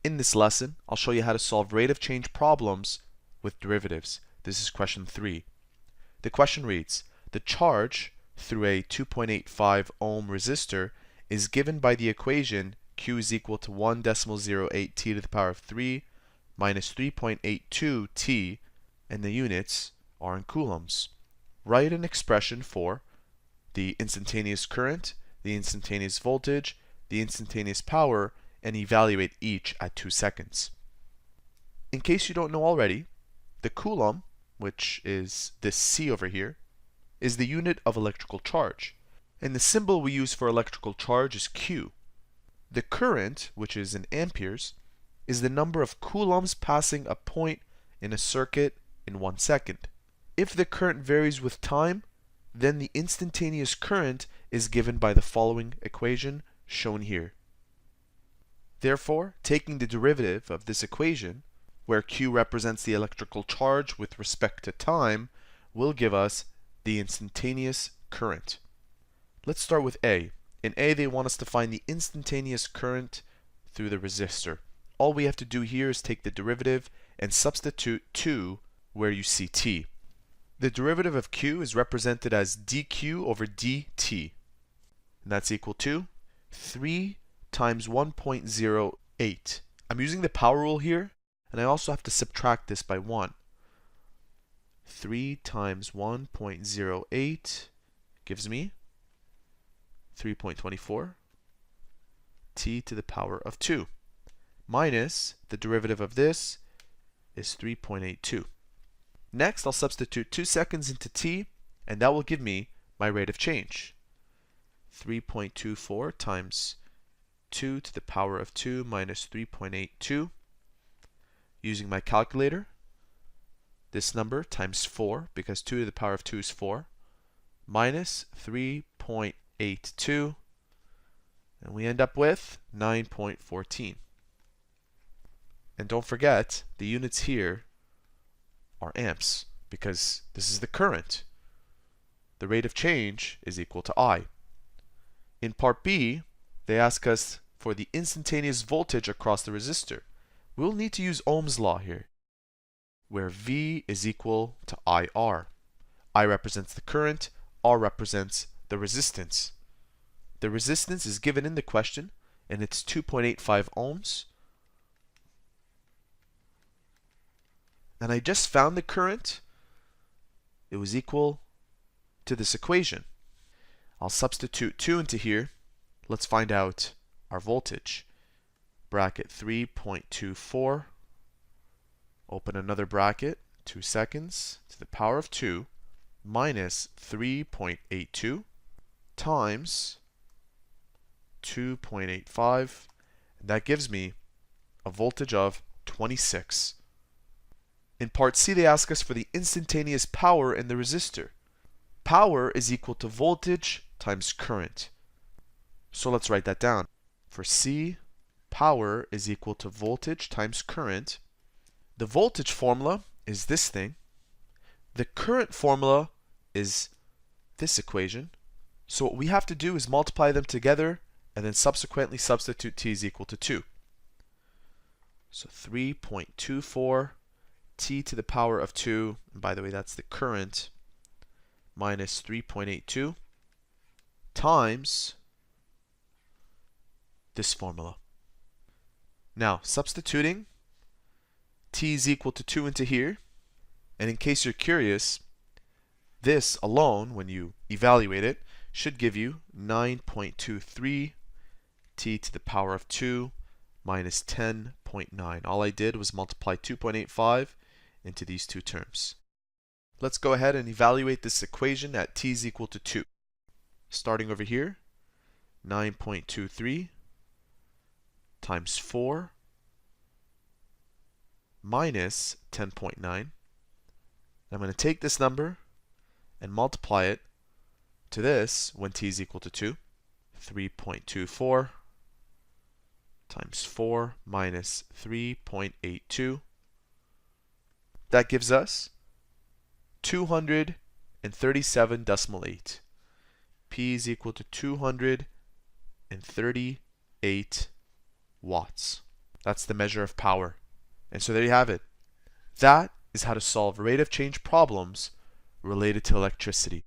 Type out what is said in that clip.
In this lesson, I'll show you how to solve rate of change problems with derivatives. This is question 3. The question reads, the charge through a 2.85 ohm resistor is given by the equation Q is equal to 1.08 t to the power of 3 minus 3.82 t, and the units are in coulombs. Write an expression for the instantaneous current, the instantaneous voltage, the instantaneous power, and evaluate each at 2 seconds. In case you don't know already, the coulomb, which is this C over here, is the unit of electrical charge. And the symbol we use for electrical charge is Q. The current, which is in amperes, is the number of coulombs passing a point in a circuit in 1 second. If the current varies with time, then the instantaneous current is given by the following equation shown here. Therefore, taking the derivative of this equation, where Q represents the electrical charge with respect to time, will give us the instantaneous current. Let's start with A. In A, they want us to find the instantaneous current through the resistor. All we have to do here is take the derivative and substitute 2 where you see t. The derivative of Q is represented as dq over dt, and that's equal to 3 times 1.08. I'm using the power rule here, and I also have to subtract this by 1. 3 times 1.08 gives me 3.24 t to the power of 2, minus the derivative of this is 3.82. Next, I'll substitute 2 seconds into t, and that will give me my rate of change. 3.24 times 2 to the power of 2 minus 3.82. Using my calculator, this number times 4, because 2 to the power of 2 is 4, minus 3.82, and we end up with 9.14. And don't forget, the units here are amps, because this is the current. The rate of change is equal to I. In part B, they ask us for the instantaneous voltage across the resistor. We'll need to use Ohm's law here, where V is equal to IR. I represents the current, R represents the resistance. The resistance is given in the question, and it's 2.85 ohms. And I just found the current. It was equal to this equation. I'll substitute 2 into here. Let's find out our voltage. Bracket 3.24. Open another bracket, 2 seconds, to the power of 2 minus 3.82 times 2.85. And that gives me a voltage of 26. In part C, they ask us for the instantaneous power in the resistor. Power is equal to voltage times current. So let's write that down. For C, power is equal to voltage times current. The voltage formula is this thing. The current formula is this equation. So what we have to do is multiply them together and then subsequently substitute t is equal to 2. So 3.24 t to the power of 2, and by the way, that's the current, minus 3.82 times this formula. Now, substituting t is equal to 2 into here, and in case you're curious, this alone, when you evaluate it, should give you 9.23 t to the power of 2 minus 10.9. All I did was multiply 2.85 into these two terms. Let's go ahead and evaluate this equation at t is equal to 2. Starting over here, 9.23 times 4 minus 10.9. I'm going to take this number and multiply it to this when t is equal to 2. 3.24 times 4 minus 3.82. That gives us 237.8. P is equal to 238 watts. That's the measure of power. And so there you have it. That is how to solve rate of change problems related to electricity.